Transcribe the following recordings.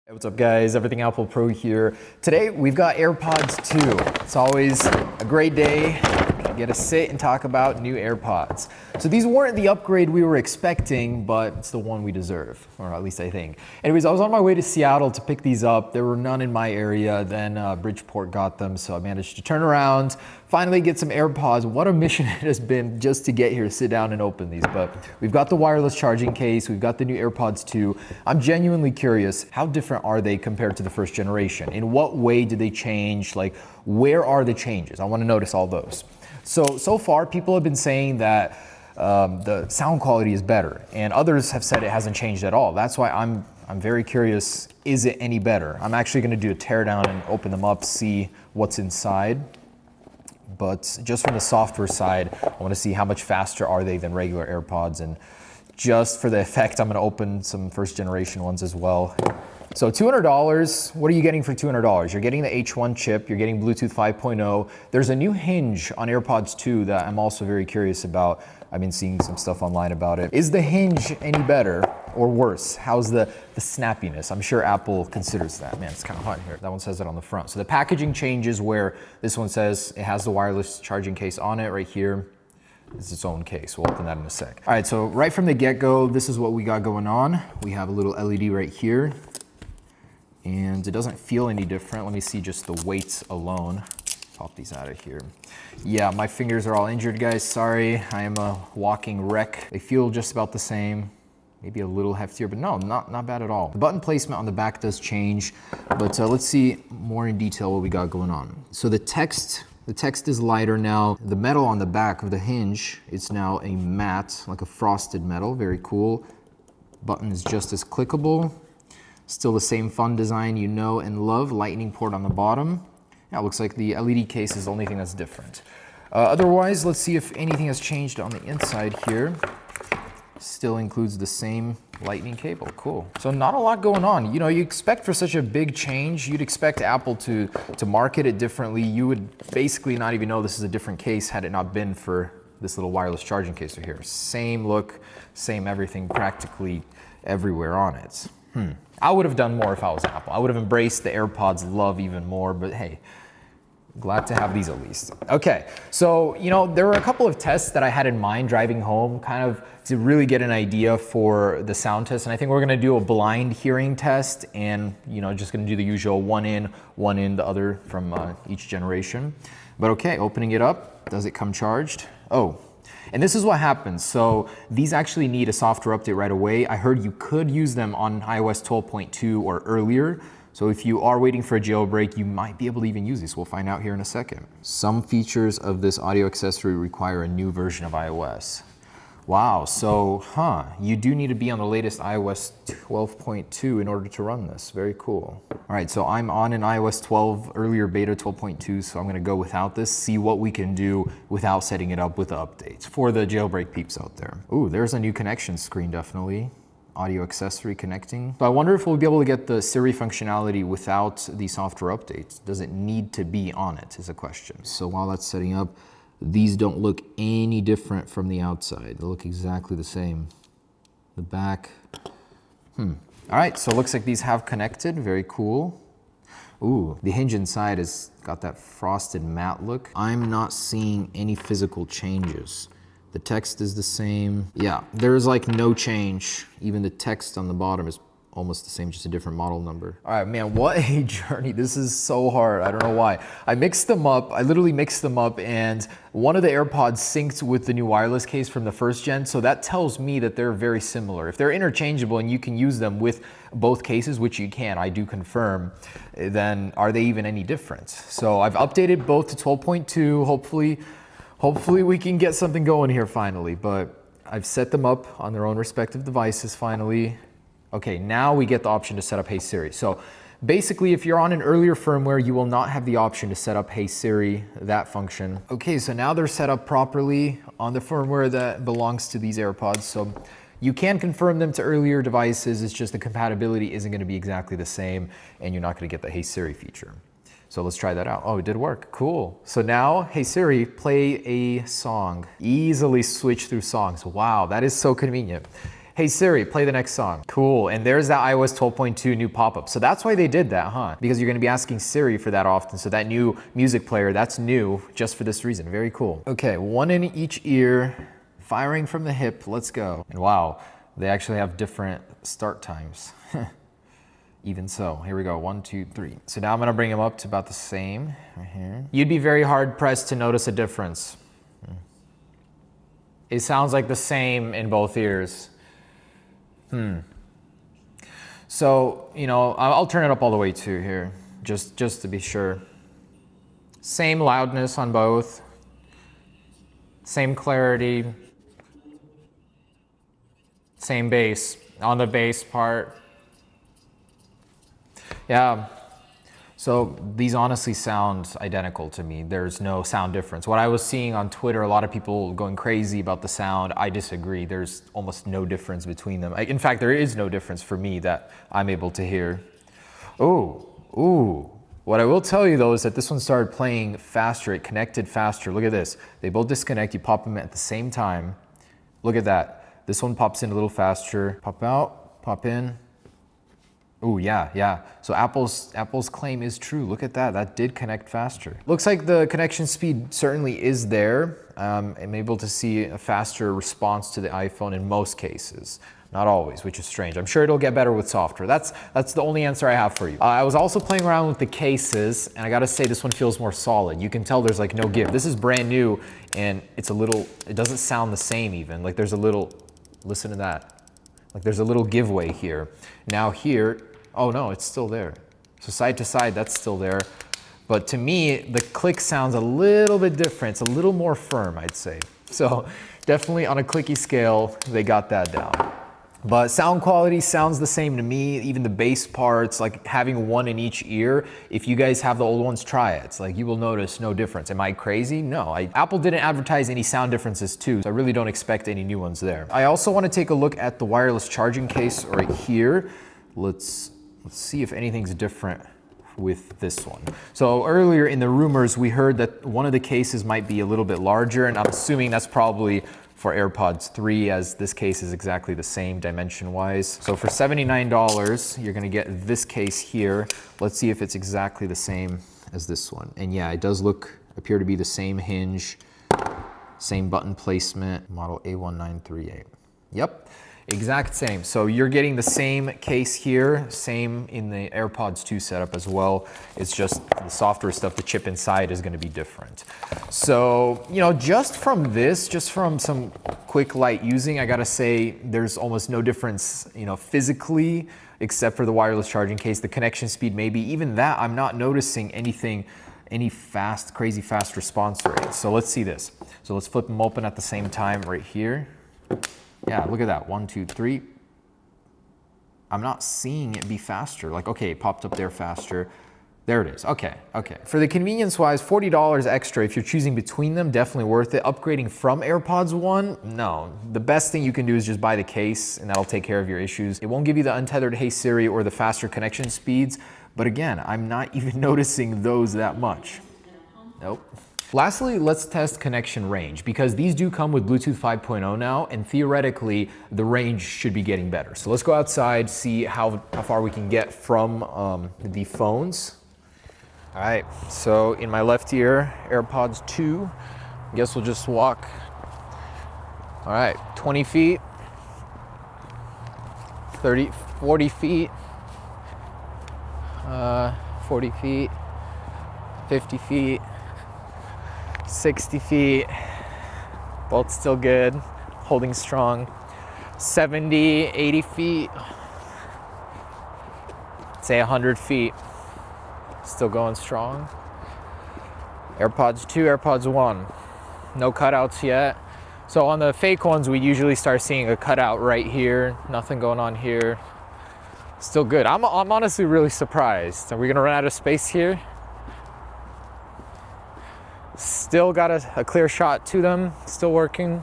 Hey, what's up guys, Everything Apple Pro here. Today we've got AirPods 2. It's always a great day to get to sit and talk about new AirPods. So these weren't the upgrade we were expecting, but it's the one we deserve, or at least I think. Anyways, I was on my way to Seattle to pick these up. There were none in my area, then Bridgeport got them, so I managed to turn around, finally get some AirPods. What a mission it has been just to get here, sit down and open these. But we've got the wireless charging case, we've got the new AirPods 2. I'm genuinely curious, how different are they compared to the first generation? In what way did they change? Like, where are the changes? I want to notice all those. So far, people have been saying that the sound quality is better, and others have said it hasn't changed at all. That's why I'm very curious, is it any better? I'm actually going to do a teardown and open them up, see what's inside. But just from the software side, I want to see how much faster are they than regular AirPods, and just for the effect, I'm going to open some first generation ones as well. So $200, what are you getting for $200? You're getting the H1 chip, you're getting Bluetooth 5.0. There's a new Hinge on AirPods 2 that I'm also very curious about. I've been seeing some stuff online about it. Is the Hinge any better or worse? How's the snappiness? I'm sure Apple considers that. Man, it's kind of hot in here. That one says it on the front. So the packaging changes where this one says it has the wireless charging case on it right here. It's its own case. We'll open that in a sec. All right, so right from the get-go, this is what we got going on. We have a little LED right here, and it doesn't feel any different. Let me see just the weights alone. Pop these out of here. Yeah, my fingers are all injured, guys. Sorry, I am a walking wreck. They feel just about the same. Maybe a little heftier, but no, not bad at all. The button placement on the back does change, but let's see more in detail what we got going on. So the text is lighter now. The metal on the back of the Hinge is now a matte, like a frosted metal. Very cool. Button is just as clickable. Still the same fun design you know and love. Lightning port on the bottom. Yeah, it looks like the LED case is the only thing that's different. Otherwise, let's see if anything has changed on the inside here. Still includes the same lightning cable. Cool. So not a lot going on. You know, you expect for such a big change, you'd expect Apple to market it differently. You would basically not even know this is a different case had it not been for this little wireless charging case right here. Same look, same everything, practically everywhere on it. I would have done more if I was Apple. I would have embraced the AirPods love even more, but hey, glad to have these at least. Okay, so, you know, there were a couple of tests that I had in mind driving home, kind of to really get an idea for the sound test. And I think we're gonna do a blind hearing test and, you know, just gonna do the usual one in, the other from each generation. But okay, opening it up, does it come charged? Oh. And this is what happens. So these actually need a software update right away. I heard you could use them on iOS 12.2 or earlier. So if you are waiting for a jailbreak, you might be able to even use these. We'll find out here in a second. Some features of this audio accessory require a new version of iOS. Wow, so, you do need to be on the latest iOS 12.2 in order to run this. Very cool. All right, so I'm on an iOS 12 earlier beta 12.2, so I'm gonna go without this, see what we can do without setting it up with the updates for the jailbreak peeps out there. Ooh, there's a new connection screen, definitely. Audio accessory connecting. But I wonder if we'll be able to get the Siri functionality without the software updates. Does it need to be on it is a question. So while that's setting up, these don't look any different from the outside. They look exactly the same. The back. All right, so it looks like these have connected. Very cool. Ooh, the Hinge inside has got that frosted matte look. I'm not seeing any physical changes. The text is the same. Yeah, there's like no change. Even the text on the bottom is almost the same, just a different model number. All right, man, what a journey. This is so hard. I don't know why. I mixed them up. I literally mixed them up, and one of the AirPods synced with the new wireless case from the first gen, so that tells me that they're very similar. If they're interchangeable and you can use them with both cases, which you can, I do confirm, then are they even any different? So I've updated both to 12.2. Hopefully we can get something going here finally, but I've set them up on their own respective devices finally. Okay, now we get the option to set up Hey Siri. So basically, if you're on an earlier firmware, you will not have the option to set up Hey Siri, that function. Okay, so now they're set up properly on the firmware that belongs to these AirPods. So you can confirm them to earlier devices. It's just the compatibility isn't gonna be exactly the same, and you're not gonna get the Hey Siri feature. So let's try that out. Oh, it did work. Cool. So now, Hey Siri, play a song. Easily switch through songs. Wow, that is so convenient. Hey Siri, play the next song. Cool, and there's that iOS 12.2 new pop-up. So that's why they did that, huh? Because you're gonna be asking Siri for that often. So that new music player, that's new just for this reason. Very cool. Okay, one in each ear, firing from the hip, let's go. And wow, they actually have different start times. Even so, here we go, 1, 2, 3. So now I'm gonna bring them up to about the same, right here. You'd be very hard pressed to notice a difference. It sounds like the same in both ears. So, you know, I'll turn it up all the way too here, just to be sure. Same loudness on both, same clarity, same bass on the bass part. Yeah, so these honestly sound identical to me. There's no sound difference. What I was seeing on Twitter, a lot of people going crazy about the sound. I disagree. There's almost no difference between them. In fact, there is no difference for me that I'm able to hear. Ooh. What I will tell you though is that this one started playing faster. It connected faster. Look at this. They both disconnect. You pop them at the same time. Look at that. This one pops in a little faster. Pop out, pop in. Oh yeah. So Apple's claim is true. Look at that. That did connect faster. Looks like the connection speed certainly is there. I'm able to see a faster response to the iPhone in most cases. Not always, which is strange. I'm sure it'll get better with software. That's the only answer I have for you. I was also playing around with the cases, and I gotta say this one feels more solid. You can tell there's like no give. This is brand new, and it doesn't sound the same even. Like there's a little, listen to that. Like there's a little giveaway here. Now here, oh no, it's still there. So side to side, that's still there. But to me, the click sounds a little bit different. It's a little more firm, I'd say. So definitely on a clicky scale, they got that down. But sound quality sounds the same to me. Even the bass parts, like having one in each ear. If you guys have the old ones, try it. It's like you will notice no difference. Am I crazy? No. Apple didn't advertise any sound differences too, so I really don't expect any new ones there. I also want to take a look at the wireless charging case right here. Let's see if anything's different with this one. So earlier in the rumors, we heard that one of the cases might be a little bit larger, and I'm assuming that's probably for AirPods 3, as this case is exactly the same dimension-wise. So for $79, you're gonna get this case here. Let's see if it's exactly the same as this one. And yeah, it does appear to be the same hinge, same button placement, model A1938. Yep. Exact same. So you're getting the same case here, same in the AirPods 2 setup as well. It's just the software stuff, the chip inside is going to be different. So, you know, just from some quick light using, I got to say there's almost no difference, you know, physically, except for the wireless charging case, the connection speed maybe. Even that, I'm not noticing any crazy fast response rate. So let's see this. So let's flip them open at the same time right here. Yeah, look at that, 1, 2, 3. I'm not seeing it be faster. Like, okay, it popped up there faster. There it is, okay. For the convenience wise, $40 extra, if you're choosing between them, definitely worth it. Upgrading from AirPods 1, no. The best thing you can do is just buy the case and that'll take care of your issues. It won't give you the untethered Hey Siri or the faster connection speeds, but again, I'm not even noticing those that much. Nope. Lastly, let's test connection range, because these do come with Bluetooth 5.0 now, and theoretically, the range should be getting better. So let's go outside, see how far we can get from the phones. All right, so in my left ear, AirPods 2. I guess we'll just walk. All right, 20 feet, 30, 40 feet, 40 feet, 50 feet, 60 feet, both still good, holding strong. 70, 80 feet, say 100 feet, still going strong. AirPods 2, AirPods 1, no cutouts yet. So on the fake ones, we usually start seeing a cutout right here, nothing going on here. Still good. I'm honestly really surprised. Are we gonna run out of space here? Still got a clear shot to them, still working.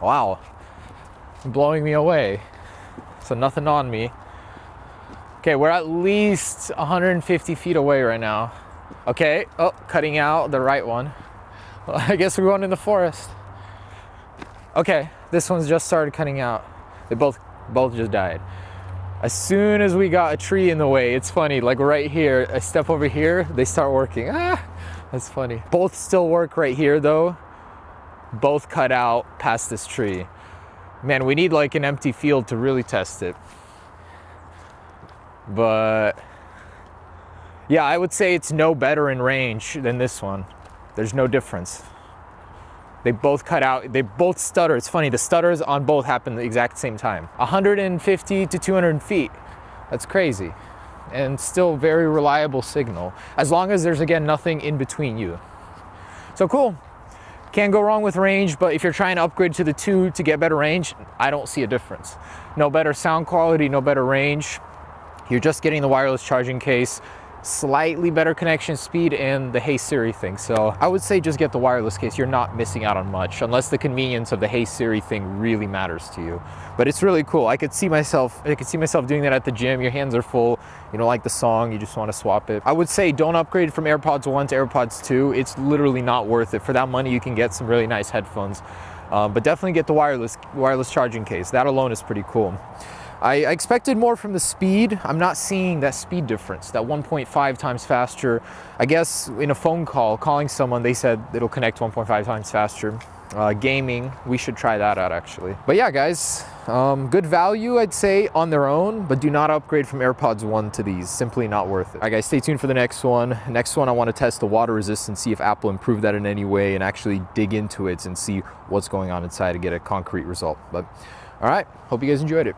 Wow, blowing me away. So nothing on me. Okay, we're at least 150 feet away right now. Okay, oh, cutting out the right one. Well, I guess we're going in the forest. Okay, this one's just started cutting out. They both just died. As soon as we got a tree in the way, it's funny, like right here, I step over here, they start working. Ah, that's funny. Both still work right here though. Both cut out past this tree. Man, we need like an empty field to really test it. But yeah, I would say it's no better in range than this one. There's no difference. They both cut out, they both stutter. It's funny, the stutters on both happen at the exact same time. 150 to 200 feet. That's crazy. And still very reliable signal, as long as there's, again, nothing in between you. So cool. Can't go wrong with range, but if you're trying to upgrade to the 2 to get better range, I don't see a difference. No better sound quality, no better range. You're just getting the wireless charging case, slightly better connection speed, and the Hey Siri thing. So I would say just get the wireless case. You're not missing out on much, unless the convenience of the Hey Siri thing really matters to you. But it's really cool. I could see myself doing that at the gym. Your hands are full, you don't like the song, you just want to swap it. I would say don't upgrade from AirPods 1 to AirPods 2. It's literally not worth it. For that money, you can get some really nice headphones. But definitely get the wireless charging case. That alone is pretty cool. I expected more from the speed. I'm not seeing that speed difference, that 1.5 times faster. I guess in a phone call, calling someone, they said it'll connect 1.5 times faster. Gaming, we should try that out actually. But yeah, guys, good value, I'd say, on their own, but do not upgrade from AirPods 1 to these. Simply not worth it. All right, guys, stay tuned for the next one. Next one, I want to test the water resistance, see if Apple improved that in any way, and actually dig into it and see what's going on inside to get a concrete result. But all right, hope you guys enjoyed it.